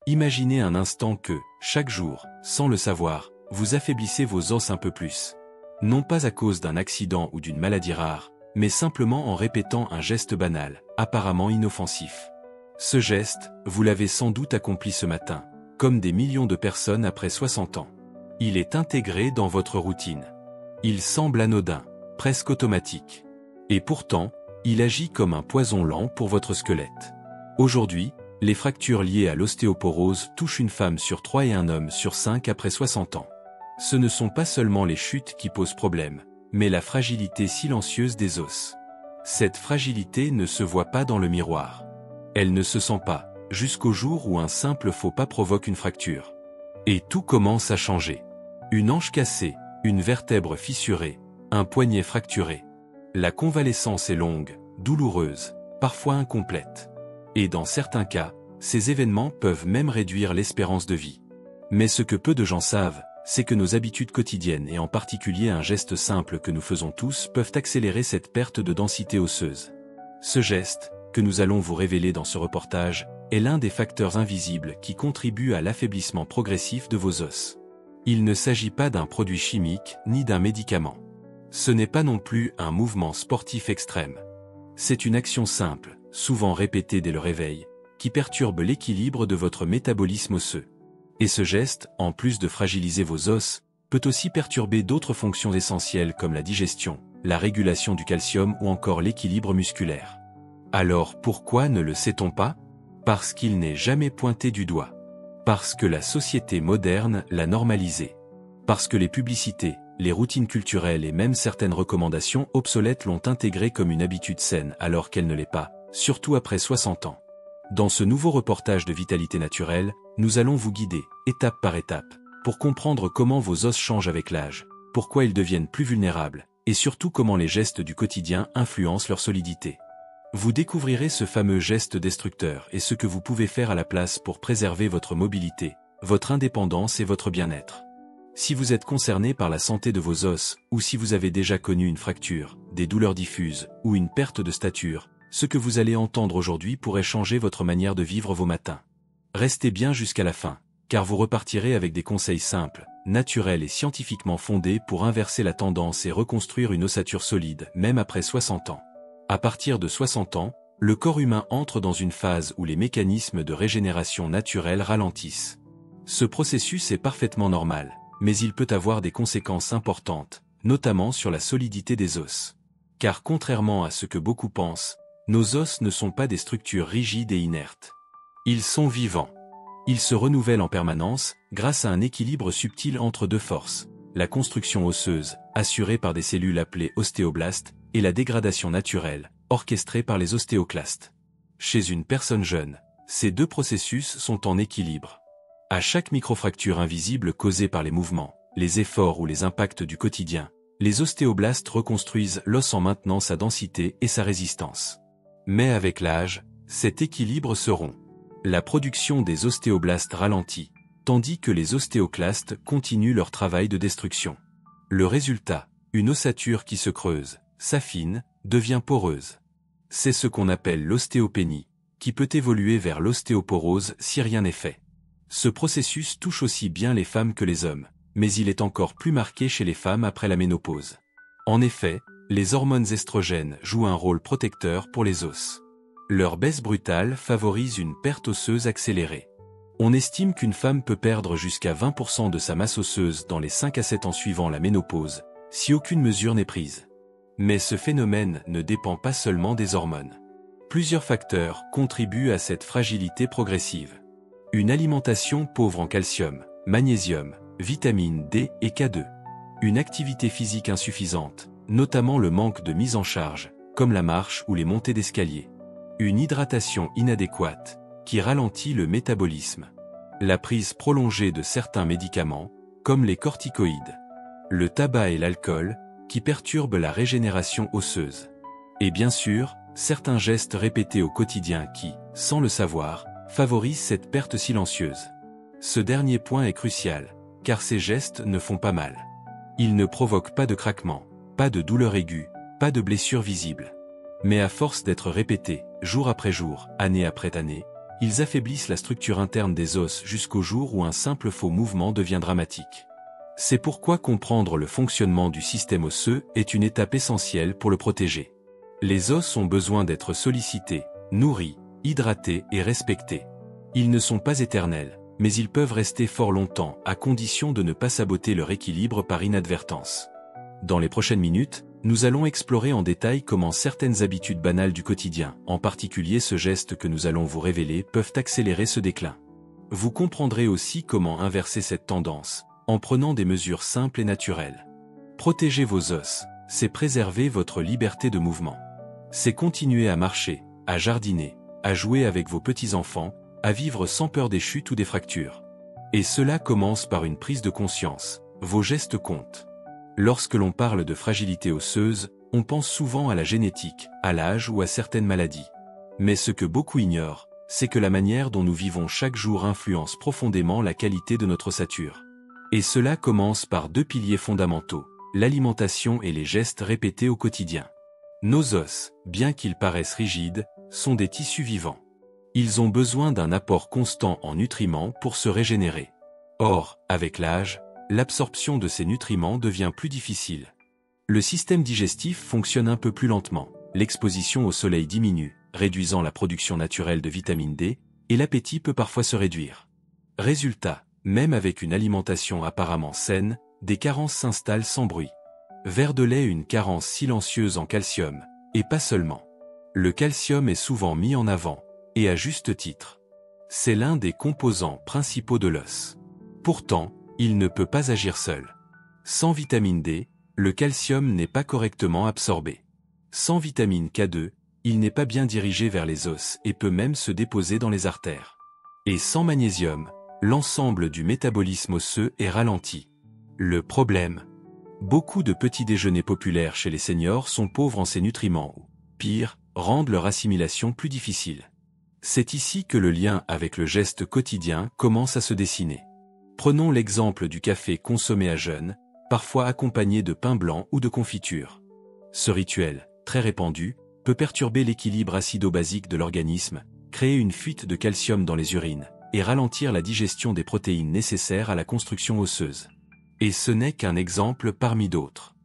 Imaginez un instant que, chaque jour, sans le savoir, vous affaiblissez vos os un peu plus. Non pas à cause d'un accident ou d'une maladie rare, mais simplement en répétant un geste banal, apparemment inoffensif. Ce geste, vous l'avez sans doute accompli ce matin, comme des millions de personnes après 60 ans. Il est intégré dans votre routine. Il semble anodin, presque automatique. Et pourtant, il agit comme un poison lent pour votre squelette. Aujourd'hui, les fractures liées à l'ostéoporose touchent une femme sur 3 et un homme sur 5 après 60 ans. Ce ne sont pas seulement les chutes qui posent problème, mais la fragilité silencieuse des os. Cette fragilité ne se voit pas dans le miroir. Elle ne se sent pas, jusqu'au jour où un simple faux pas provoque une fracture. Et tout commence à changer. Une hanche cassée, une vertèbre fissurée, un poignet fracturé. La convalescence est longue, douloureuse, parfois incomplète. Et dans certains cas, ces événements peuvent même réduire l'espérance de vie. Mais ce que peu de gens savent, c'est que nos habitudes quotidiennes et en particulier un geste simple que nous faisons tous peuvent accélérer cette perte de densité osseuse. Ce geste, que nous allons vous révéler dans ce reportage, est l'un des facteurs invisibles qui contribuent à l'affaiblissement progressif de vos os. Il ne s'agit pas d'un produit chimique ni d'un médicament. Ce n'est pas non plus un mouvement sportif extrême. C'est une action simple, souvent répétée dès le réveil, qui perturbe l'équilibre de votre métabolisme osseux. Et ce geste, en plus de fragiliser vos os, peut aussi perturber d'autres fonctions essentielles comme la digestion, la régulation du calcium ou encore l'équilibre musculaire. Alors pourquoi ne le sait-on pas? Parce qu'il n'est jamais pointé du doigt. Parce que la société moderne l'a normalisé. Parce que les publicités, les routines culturelles et même certaines recommandations obsolètes l'ont intégré comme une habitude saine alors qu'elle ne l'est pas, surtout après 60 ans. Dans ce nouveau reportage de Vitalité Naturelle, nous allons vous guider, étape par étape, pour comprendre comment vos os changent avec l'âge, pourquoi ils deviennent plus vulnérables, et surtout comment les gestes du quotidien influencent leur solidité. Vous découvrirez ce fameux geste destructeur et ce que vous pouvez faire à la place pour préserver votre mobilité, votre indépendance et votre bien-être. Si vous êtes concerné par la santé de vos os, ou si vous avez déjà connu une fracture, des douleurs diffuses, ou une perte de stature, ce que vous allez entendre aujourd'hui pourrait changer votre manière de vivre vos matins. Restez bien jusqu'à la fin, car vous repartirez avec des conseils simples, naturels et scientifiquement fondés pour inverser la tendance et reconstruire une ossature solide, même après 60 ans. À partir de 60 ans, le corps humain entre dans une phase où les mécanismes de régénération naturelle ralentissent. Ce processus est parfaitement normal, mais il peut avoir des conséquences importantes, notamment sur la solidité des os. Car contrairement à ce que beaucoup pensent, nos os ne sont pas des structures rigides et inertes. Ils sont vivants. Ils se renouvellent en permanence, grâce à un équilibre subtil entre deux forces, la construction osseuse, assurée par des cellules appelées ostéoblastes, et la dégradation naturelle, orchestrée par les ostéoclastes. Chez une personne jeune, ces deux processus sont en équilibre. À chaque microfracture invisible causée par les mouvements, les efforts ou les impacts du quotidien, les ostéoblastes reconstruisent l'os en maintenant sa densité et sa résistance. Mais avec l'âge, cet équilibre se rompt. La production des ostéoblastes ralentit, tandis que les ostéoclastes continuent leur travail de destruction. Le résultat, une ossature qui se creuse, s'affine, devient poreuse. C'est ce qu'on appelle l'ostéopénie, qui peut évoluer vers l'ostéoporose si rien n'est fait. Ce processus touche aussi bien les femmes que les hommes, mais il est encore plus marqué chez les femmes après la ménopause. En effet, les hormones estrogènes jouent un rôle protecteur pour les os. Leur baisse brutale favorise une perte osseuse accélérée. On estime qu'une femme peut perdre jusqu'à 20% de sa masse osseuse dans les 5 à 7 ans suivant la ménopause, si aucune mesure n'est prise. Mais ce phénomène ne dépend pas seulement des hormones. Plusieurs facteurs contribuent à cette fragilité progressive. Une alimentation pauvre en calcium, magnésium, vitamine D et K2. Une activité physique insuffisante, notamment le manque de mise en charge, comme la marche ou les montées d'escalier. Une hydratation inadéquate, qui ralentit le métabolisme. La prise prolongée de certains médicaments, comme les corticoïdes. Le tabac et l'alcool, qui perturbent la régénération osseuse. Et bien sûr, certains gestes répétés au quotidien qui, sans le savoir, favorisent cette perte silencieuse. Ce dernier point est crucial, car ces gestes ne font pas mal. Ils ne provoquent pas de craquement, pas de douleur aiguë, pas de blessure visible. Mais à force d'être répétés, jour après jour, année après année, Ils affaiblissent la structure interne des os jusqu'au jour où un simple faux mouvement devient dramatique. C'est pourquoi comprendre le fonctionnement du système osseux est une étape essentielle pour le protéger. Les os ont besoin d'être sollicités, nourris, hydratés et respectés. Ils ne sont pas éternels, mais ils peuvent rester fort longtemps à condition de ne pas saboter leur équilibre par inadvertance. Dans les prochaines minutes, nous allons explorer en détail comment certaines habitudes banales du quotidien, en particulier ce geste que nous allons vous révéler, peuvent accélérer ce déclin. Vous comprendrez aussi comment inverser cette tendance, en prenant des mesures simples et naturelles. Protéger vos os, c'est préserver votre liberté de mouvement. C'est continuer à marcher, à jardiner, à jouer avec vos petits-enfants, à vivre sans peur des chutes ou des fractures. Et cela commence par une prise de conscience, vos gestes comptent. Lorsque l'on parle de fragilité osseuse, on pense souvent à la génétique, à l'âge ou à certaines maladies. Mais ce que beaucoup ignorent, c'est que la manière dont nous vivons chaque jour influence profondément la qualité de notre ossature. Et cela commence par deux piliers fondamentaux, l'alimentation et les gestes répétés au quotidien. Nos os, bien qu'ils paraissent rigides, sont des tissus vivants. Ils ont besoin d'un apport constant en nutriments pour se régénérer. Or, avec l'âge, l'absorption de ces nutriments devient plus difficile. Le système digestif fonctionne un peu plus lentement, l'exposition au soleil diminue, réduisant la production naturelle de vitamine D, et l'appétit peut parfois se réduire. Résultat, même avec une alimentation apparemment saine, des carences s'installent sans bruit. Vers de lait, une carence silencieuse en calcium, et pas seulement. Le calcium est souvent mis en avant, et à juste titre. C'est l'un des composants principaux de l'os. Pourtant, il ne peut pas agir seul. Sans vitamine D, le calcium n'est pas correctement absorbé. Sans vitamine K2, il n'est pas bien dirigé vers les os et peut même se déposer dans les artères. Et sans magnésium, l'ensemble du métabolisme osseux est ralenti. Le problème: beaucoup de petits déjeuners populaires chez les seniors sont pauvres en ces nutriments ou, pire, rendent leur assimilation plus difficile. C'est ici que le lien avec le geste quotidien commence à se dessiner. Prenons l'exemple du café consommé à jeun, parfois accompagné de pain blanc ou de confiture. Ce rituel, très répandu, peut perturber l'équilibre acido-basique de l'organisme, créer une fuite de calcium dans les urines, et ralentir la digestion des protéines nécessaires à la construction osseuse. Et ce n'est qu'un exemple parmi d'autres.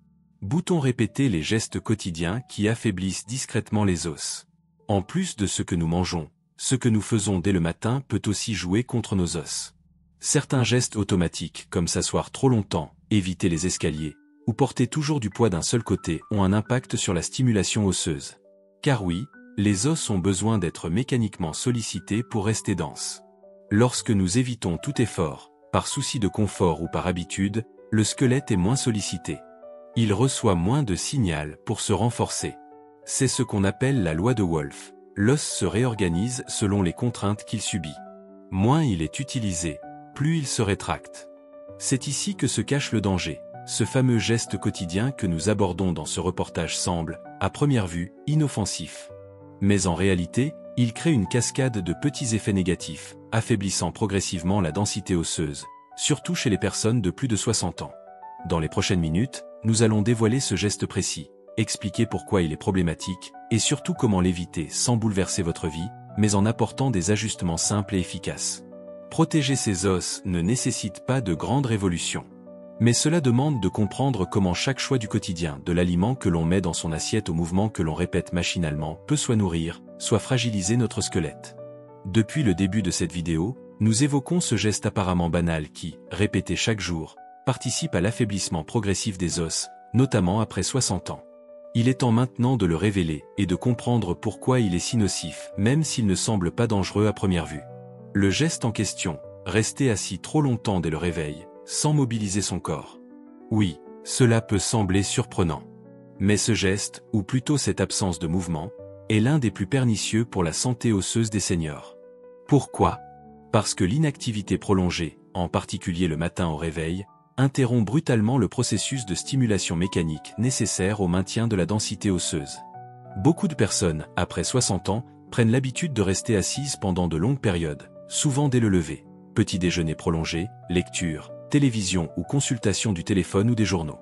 Boutons répéter les gestes quotidiens qui affaiblissent discrètement les os. En plus de ce que nous mangeons, ce que nous faisons dès le matin peut aussi jouer contre nos os. Certains gestes automatiques, comme s'asseoir trop longtemps, éviter les escaliers, ou porter toujours du poids d'un seul côté, ont un impact sur la stimulation osseuse. Car oui, les os ont besoin d'être mécaniquement sollicités pour rester denses. Lorsque nous évitons tout effort, par souci de confort ou par habitude, le squelette est moins sollicité. Il reçoit moins de signal pour se renforcer. C'est ce qu'on appelle la loi de Wolff. L'os se réorganise selon les contraintes qu'il subit. Moins il est utilisé, plus il se rétracte. C'est ici que se cache le danger. Ce fameux geste quotidien que nous abordons dans ce reportage semble, à première vue, inoffensif. Mais en réalité, il crée une cascade de petits effets négatifs, affaiblissant progressivement la densité osseuse, surtout chez les personnes de plus de 60 ans. Dans les prochaines minutes, nous allons dévoiler ce geste précis, expliquer pourquoi il est problématique, et surtout comment l'éviter sans bouleverser votre vie, mais en apportant des ajustements simples et efficaces. Protéger ses os ne nécessite pas de grandes révolutions. Mais cela demande de comprendre comment chaque choix du quotidien, de l'aliment que l'on met dans son assiette au mouvement que l'on répète machinalement, peut soit nourrir, soit fragiliser notre squelette. Depuis le début de cette vidéo, nous évoquons ce geste apparemment banal qui, répété chaque jour, participe à l'affaiblissement progressif des os, notamment après 60 ans. Il est temps maintenant de le révéler et de comprendre pourquoi il est si nocif, même s'il ne semble pas dangereux à première vue. Le geste en question, rester assis trop longtemps dès le réveil, sans mobiliser son corps. Oui, cela peut sembler surprenant. Mais ce geste, ou plutôt cette absence de mouvement, est l'un des plus pernicieux pour la santé osseuse des seniors. Pourquoi? Parce que l'inactivité prolongée, en particulier le matin au réveil, interrompt brutalement le processus de stimulation mécanique nécessaire au maintien de la densité osseuse. Beaucoup de personnes, après 60 ans, prennent l'habitude de rester assises pendant de longues périodes, souvent dès le lever, petit déjeuner prolongé, lecture, télévision ou consultation du téléphone ou des journaux.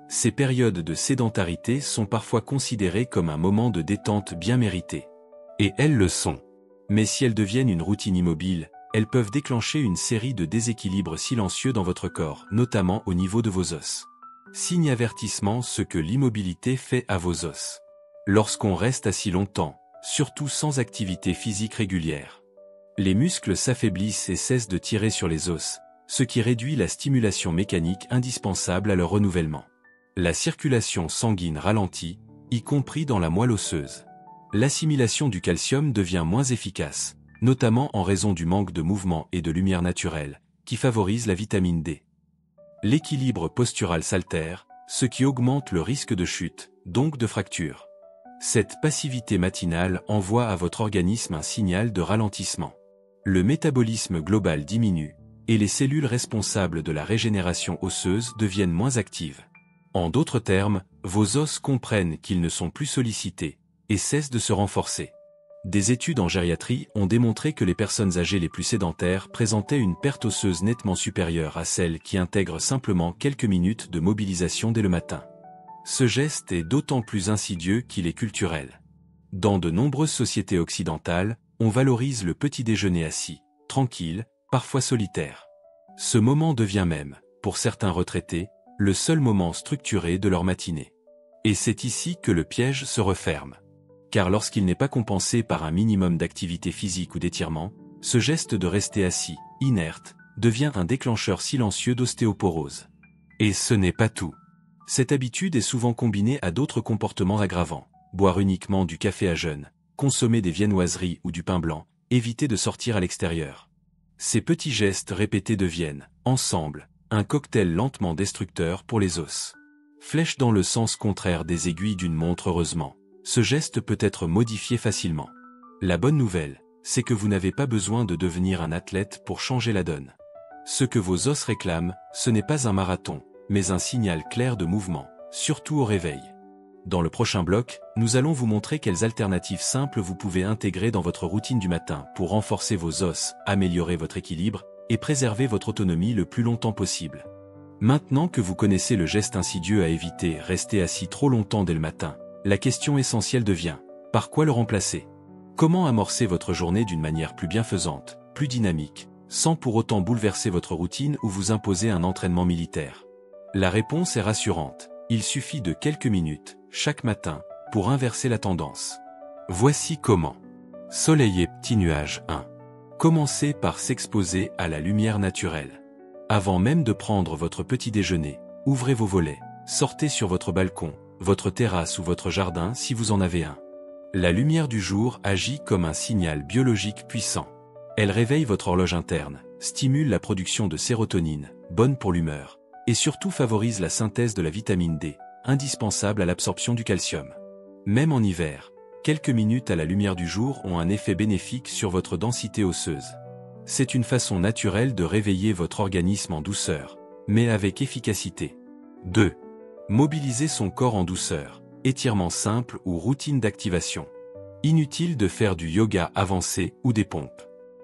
Ces périodes de sédentarité sont parfois considérées comme un moment de détente bien mérité. Et elles le sont. Mais si elles deviennent une routine immobile, elles peuvent déclencher une série de déséquilibres silencieux dans votre corps, notamment au niveau de vos os. Signe avertissement ce que l'immobilité fait à vos os. Lorsqu'on reste assis longtemps, surtout sans activité physique régulière, les muscles s'affaiblissent et cessent de tirer sur les os, ce qui réduit la stimulation mécanique indispensable à leur renouvellement. La circulation sanguine ralentit, y compris dans la moelle osseuse. L'assimilation du calcium devient moins efficace, notamment en raison du manque de mouvement et de lumière naturelle, qui favorise la vitamine D. L'équilibre postural s'altère, ce qui augmente le risque de chute, donc de fracture. Cette passivité matinale envoie à votre organisme un signal de ralentissement. Le métabolisme global diminue, et les cellules responsables de la régénération osseuse deviennent moins actives. En d'autres termes, vos os comprennent qu'ils ne sont plus sollicités, et cessent de se renforcer. Des études en gériatrie ont démontré que les personnes âgées les plus sédentaires présentaient une perte osseuse nettement supérieure à celles qui intègrent simplement quelques minutes de mobilisation dès le matin. Ce geste est d'autant plus insidieux qu'il est culturel. Dans de nombreuses sociétés occidentales, on valorise le petit déjeuner assis, tranquille, parfois solitaire. Ce moment devient même, pour certains retraités, le seul moment structuré de leur matinée. Et c'est ici que le piège se referme. Car lorsqu'il n'est pas compensé par un minimum d'activité physique ou d'étirement, ce geste de rester assis, inerte, devient un déclencheur silencieux d'ostéoporose. Et ce n'est pas tout. Cette habitude est souvent combinée à d'autres comportements aggravants. Boire uniquement du café à jeun, consommer des viennoiseries ou du pain blanc, éviter de sortir à l'extérieur. Ces petits gestes répétés deviennent, ensemble, un cocktail lentement destructeur pour les os. Flèche dans le sens contraire des aiguilles d'une montre heureusement. Ce geste peut être modifié facilement. La bonne nouvelle, c'est que vous n'avez pas besoin de devenir un athlète pour changer la donne. Ce que vos os réclament, ce n'est pas un marathon, mais un signal clair de mouvement, surtout au réveil. Dans le prochain bloc, nous allons vous montrer quelles alternatives simples vous pouvez intégrer dans votre routine du matin pour renforcer vos os, améliorer votre équilibre et préserver votre autonomie le plus longtemps possible. Maintenant que vous connaissez le geste insidieux à éviter, rester assis trop longtemps dès le matin, la question essentielle devient, par quoi le remplacer? Comment amorcer votre journée d'une manière plus bienfaisante, plus dynamique, sans pour autant bouleverser votre routine ou vous imposer un entraînement militaire? La réponse est rassurante, il suffit de quelques minutes, chaque matin, pour inverser la tendance. Voici comment. Soleil et petits nuages 1. Commencez par s'exposer à la lumière naturelle. Avant même de prendre votre petit déjeuner, ouvrez vos volets, sortez sur votre balcon, votre terrasse ou votre jardin si vous en avez un. La lumière du jour agit comme un signal biologique puissant. Elle réveille votre horloge interne, stimule la production de sérotonine, bonne pour l'humeur, et surtout favorise la synthèse de la vitamine D, indispensable à l'absorption du calcium. Même en hiver, quelques minutes à la lumière du jour ont un effet bénéfique sur votre densité osseuse. C'est une façon naturelle de réveiller votre organisme en douceur, mais avec efficacité. 2. Mobiliser son corps en douceur, étirement simple ou routine d'activation. Inutile de faire du yoga avancé ou des pompes.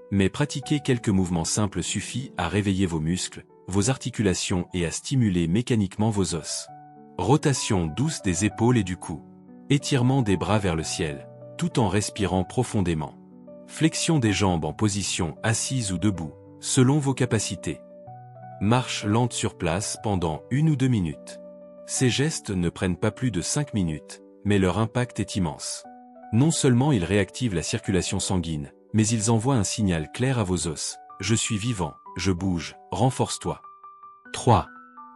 Mais pratiquer quelques mouvements simples suffit à réveiller vos muscles, vos articulations et à stimuler mécaniquement vos os. Rotation douce des épaules et du cou. Étirement des bras vers le ciel, tout en respirant profondément. Flexion des jambes en position assise ou debout, selon vos capacités. Marche lente sur place pendant 1 ou 2 minutes. Ces gestes ne prennent pas plus de 5 minutes, mais leur impact est immense. Non seulement ils réactivent la circulation sanguine, mais ils envoient un signal clair à vos os. Je suis vivant, je bouge, renforce-toi. 3.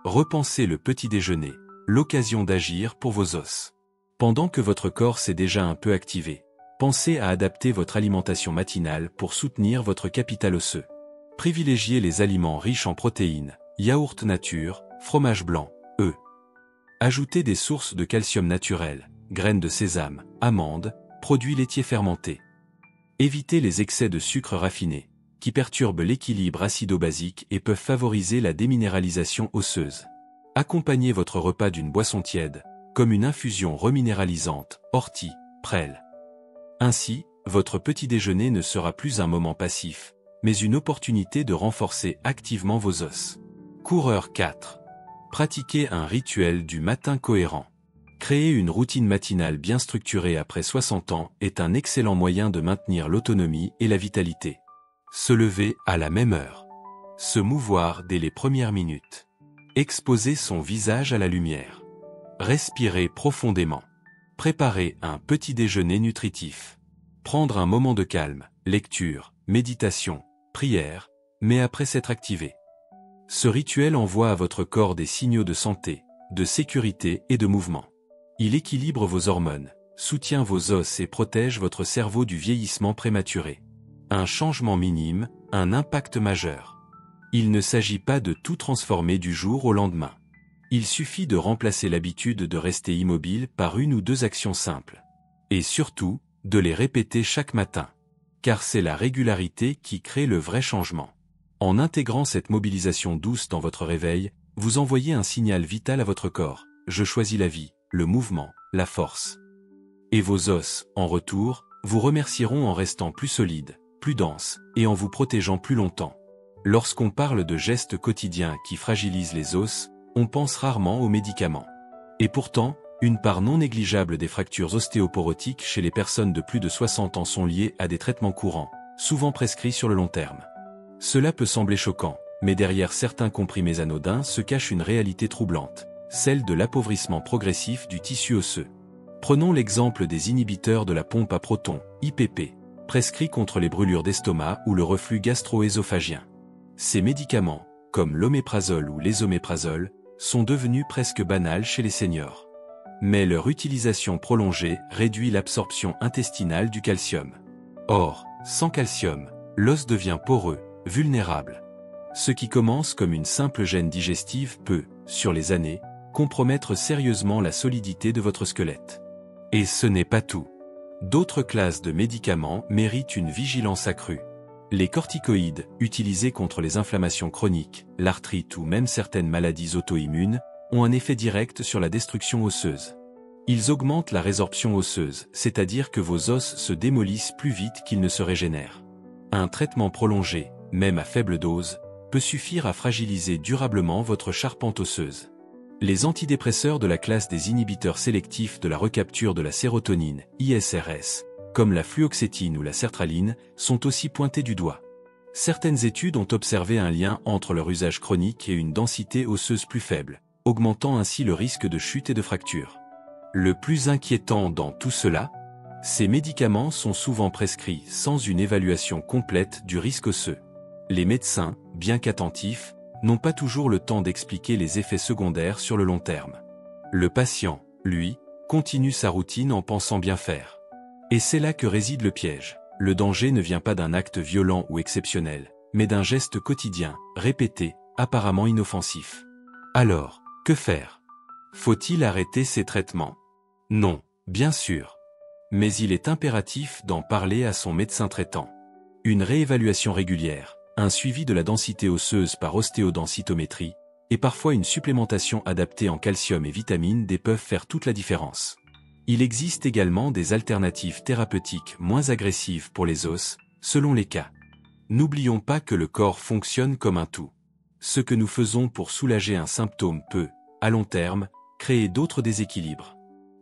Repensez le petit déjeuner, l'occasion d'agir pour vos os. Pendant que votre corps s'est déjà un peu activé, pensez à adapter votre alimentation matinale pour soutenir votre capital osseux. Privilégiez les aliments riches en protéines, yaourt nature, fromage blanc, œufs. Ajoutez des sources de calcium naturel, graines de sésame, amandes, produits laitiers fermentés. Évitez les excès de sucre raffiné, qui perturbent l'équilibre acido-basique et peuvent favoriser la déminéralisation osseuse. Accompagnez votre repas d'une boisson tiède, comme une infusion reminéralisante, ortie, prêle. Ainsi, votre petit déjeuner ne sera plus un moment passif, mais une opportunité de renforcer activement vos os. Coureur 4. Pratiquez un rituel du matin cohérent. Créer une routine matinale bien structurée après 60 ans est un excellent moyen de maintenir l'autonomie et la vitalité. Se lever à la même heure. Se mouvoir dès les premières minutes. Exposer son visage à la lumière. Respirer profondément. Préparer un petit déjeuner nutritif. Prendre un moment de calme, lecture, méditation, prière, mais après s'être activé. Ce rituel envoie à votre corps des signaux de santé, de sécurité et de mouvement. Il équilibre vos hormones, soutient vos os et protège votre cerveau du vieillissement prématuré. Un changement minime, un impact majeur. Il ne s'agit pas de tout transformer du jour au lendemain. Il suffit de remplacer l'habitude de rester immobile par une ou deux actions simples. Et surtout, de les répéter chaque matin. Car c'est la régularité qui crée le vrai changement. En intégrant cette mobilisation douce dans votre réveil, vous envoyez un signal vital à votre corps. Je choisis la vie, le mouvement, la force. Et vos os, en retour, vous remercieront en restant plus solides, plus denses, et en vous protégeant plus longtemps. Lorsqu'on parle de gestes quotidiens qui fragilisent les os, on pense rarement aux médicaments. Et pourtant, une part non négligeable des fractures ostéoporotiques chez les personnes de plus de 60 ans sont liées à des traitements courants, souvent prescrits sur le long terme. Cela peut sembler choquant, mais derrière certains comprimés anodins se cache une réalité troublante, celle de l'appauvrissement progressif du tissu osseux. Prenons l'exemple des inhibiteurs de la pompe à protons, IPP, prescrits contre les brûlures d'estomac ou le reflux gastro-œsophagien. Ces médicaments, comme l'oméprazole ou l'esoméprazole, sont devenus presque banals chez les seniors. Mais leur utilisation prolongée réduit l'absorption intestinale du calcium. Or, sans calcium, l'os devient poreux, vulnérable. Ce qui commence comme une simple gêne digestive peut, sur les années, compromettre sérieusement la solidité de votre squelette. Et ce n'est pas tout. D'autres classes de médicaments méritent une vigilance accrue. Les corticoïdes, utilisés contre les inflammations chroniques, l'arthrite ou même certaines maladies auto-immunes, ont un effet direct sur la destruction osseuse. Ils augmentent la résorption osseuse, c'est-à-dire que vos os se démolissent plus vite qu'ils ne se régénèrent. Un traitement prolongé, même à faible dose, peut suffire à fragiliser durablement votre charpente osseuse. Les antidépresseurs de la classe des inhibiteurs sélectifs de la recapture de la sérotonine, ISRS, comme la fluoxétine ou la sertraline, sont aussi pointés du doigt. Certaines études ont observé un lien entre leur usage chronique et une densité osseuse plus faible, augmentant ainsi le risque de chute et de fracture. Le plus inquiétant dans tout cela, ces médicaments sont souvent prescrits sans une évaluation complète du risque osseux. Les médecins, bien qu'attentifs, n'ont pas toujours le temps d'expliquer les effets secondaires sur le long terme. Le patient, lui, continue sa routine en pensant bien faire. Et c'est là que réside le piège. Le danger ne vient pas d'un acte violent ou exceptionnel, mais d'un geste quotidien, répété, apparemment inoffensif. Alors, que faire? Faut-il arrêter ces traitements? Non, bien sûr. Mais il est impératif d'en parler à son médecin traitant. Une réévaluation régulière, un suivi de la densité osseuse par ostéodensitométrie, et parfois une supplémentation adaptée en calcium et vitamine D peuvent faire toute la différence. Il existe également des alternatives thérapeutiques moins agressives pour les os, selon les cas. N'oublions pas que le corps fonctionne comme un tout. Ce que nous faisons pour soulager un symptôme peut, à long terme, créer d'autres déséquilibres.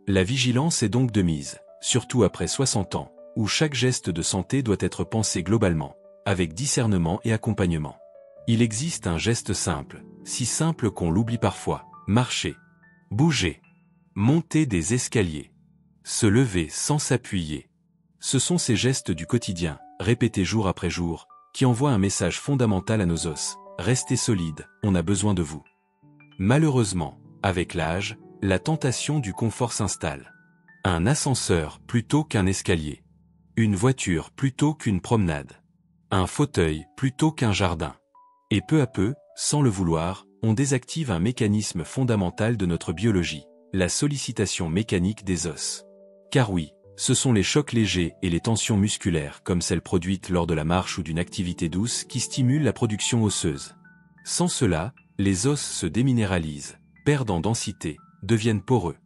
La vigilance est donc de mise, surtout après 60 ans, où chaque geste de santé doit être pensé globalement, avec discernement et accompagnement. Il existe un geste simple, si simple qu'on l'oublie parfois, marcher, bouger, monter des escaliers, se lever sans s'appuyer. Ce sont ces gestes du quotidien, répétés jour après jour, qui envoient un message fondamental à nos os. Restez solides, on a besoin de vous. Malheureusement, avec l'âge, la tentation du confort s'installe. Un ascenseur plutôt qu'un escalier. Une voiture plutôt qu'une promenade. Un fauteuil plutôt qu'un jardin. Et peu à peu, sans le vouloir, on désactive un mécanisme fondamental de notre biologie, la sollicitation mécanique des os. Car oui, ce sont les chocs légers et les tensions musculaires comme celles produites lors de la marche ou d'une activité douce qui stimulent la production osseuse. Sans cela, les os se déminéralisent, perdent en densité, deviennent poreux.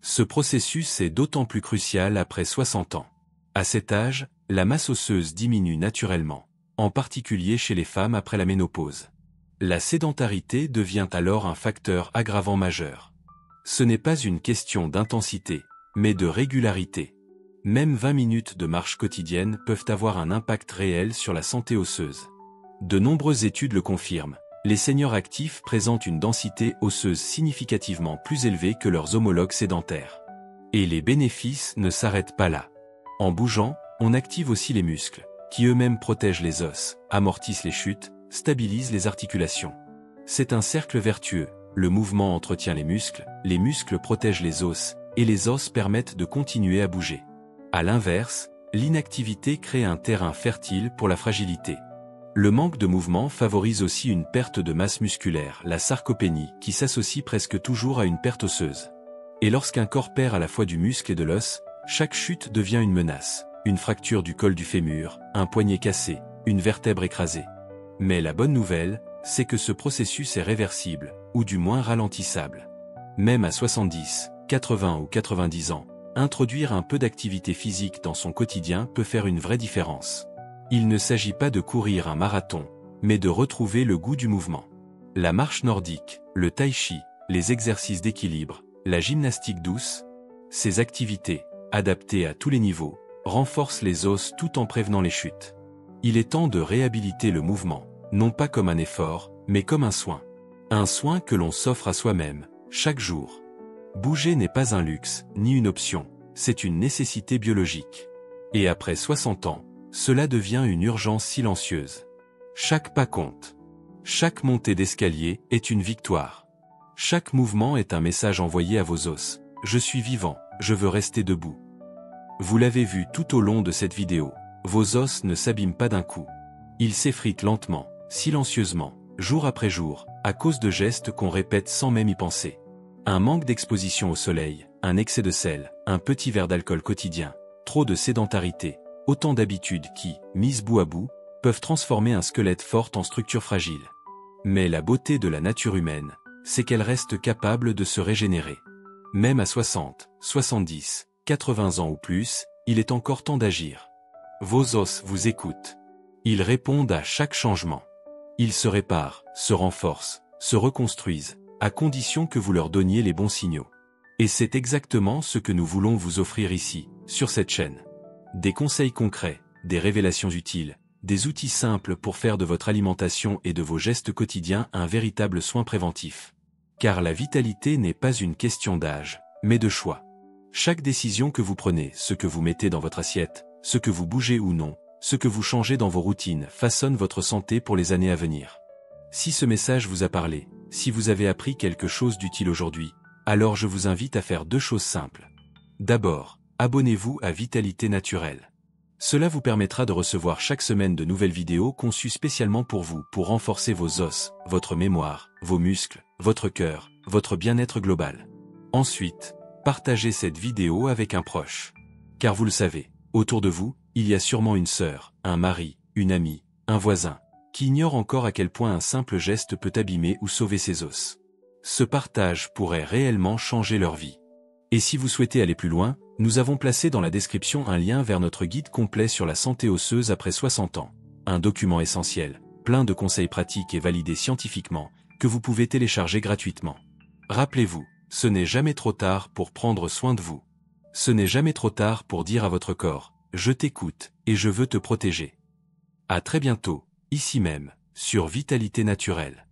Ce processus est d'autant plus crucial après 60 ans. À cet âge, la masse osseuse diminue naturellement, en particulier chez les femmes après la ménopause. La sédentarité devient alors un facteur aggravant majeur. Ce n'est pas une question d'intensité, mais de régularité. Même 20 minutes de marche quotidienne peuvent avoir un impact réel sur la santé osseuse. De nombreuses études le confirment. Les seniors actifs présentent une densité osseuse significativement plus élevée que leurs homologues sédentaires. Et les bénéfices ne s'arrêtent pas là. En bougeant, on active aussi les muscles, qui eux-mêmes protègent les os, amortissent les chutes, stabilisent les articulations. C'est un cercle vertueux. Le mouvement entretient les muscles protègent les os, et les os permettent de continuer à bouger. À l'inverse, l'inactivité crée un terrain fertile pour la fragilité. Le manque de mouvement favorise aussi une perte de masse musculaire, la sarcopénie, qui s'associe presque toujours à une perte osseuse. Et lorsqu'un corps perd à la fois du muscle et de l'os, chaque chute devient une menace. Une fracture du col du fémur, un poignet cassé, une vertèbre écrasée. Mais la bonne nouvelle, c'est que ce processus est réversible, ou du moins ralentissable. Même à 70, 80 ou 90 ans, introduire un peu d'activité physique dans son quotidien peut faire une vraie différence. Il ne s'agit pas de courir un marathon, mais de retrouver le goût du mouvement. La marche nordique, le tai chi, les exercices d'équilibre, la gymnastique douce, ces activités, adaptées à tous les niveaux, renforcent les os tout en prévenant les chutes. Il est temps de réhabiliter le mouvement, non pas comme un effort, mais comme un soin. Un soin que l'on s'offre à soi-même, chaque jour. Bouger n'est pas un luxe, ni une option, c'est une nécessité biologique. Et après 60 ans, cela devient une urgence silencieuse. Chaque pas compte. Chaque montée d'escalier est une victoire. Chaque mouvement est un message envoyé à vos os. Je suis vivant, je veux rester debout. Vous l'avez vu tout au long de cette vidéo, vos os ne s'abîment pas d'un coup. Ils s'effritent lentement, silencieusement, jour après jour, à cause de gestes qu'on répète sans même y penser. Un manque d'exposition au soleil, un excès de sel, un petit verre d'alcool quotidien, trop de sédentarité, autant d'habitudes qui, mises bout à bout, peuvent transformer un squelette fort en structure fragile. Mais la beauté de la nature humaine, c'est qu'elle reste capable de se régénérer. Même à 60, 70, 80 ans ou plus, il est encore temps d'agir. Vos os vous écoutent. Ils répondent à chaque changement. Ils se réparent, se renforcent, se reconstruisent, à condition que vous leur donniez les bons signaux. Et c'est exactement ce que nous voulons vous offrir ici, sur cette chaîne. Des conseils concrets, des révélations utiles, des outils simples pour faire de votre alimentation et de vos gestes quotidiens un véritable soin préventif. Car la vitalité n'est pas une question d'âge, mais de choix. Chaque décision que vous prenez, ce que vous mettez dans votre assiette, ce que vous bougez ou non, ce que vous changez dans vos routines façonne votre santé pour les années à venir. Si ce message vous a parlé, si vous avez appris quelque chose d'utile aujourd'hui, alors je vous invite à faire 2 choses simples. D'abord, abonnez-vous à Vitalité Naturelle. Cela vous permettra de recevoir chaque semaine de nouvelles vidéos conçues spécialement pour vous, pour renforcer vos os, votre mémoire, vos muscles, votre cœur, votre bien-être global. Ensuite, partagez cette vidéo avec un proche. Car vous le savez, autour de vous, il y a sûrement une sœur, un mari, une amie, un voisin, qui ignore encore à quel point un simple geste peut abîmer ou sauver ses os. Ce partage pourrait réellement changer leur vie. Et si vous souhaitez aller plus loin, nous avons placé dans la description un lien vers notre guide complet sur la santé osseuse après 60 ans. Un document essentiel, plein de conseils pratiques et validés scientifiquement, que vous pouvez télécharger gratuitement. Rappelez-vous, ce n'est jamais trop tard pour prendre soin de vous. Ce n'est jamais trop tard pour dire à votre corps, je t'écoute, et je veux te protéger. À très bientôt, ici même, sur Vitalité Naturelle.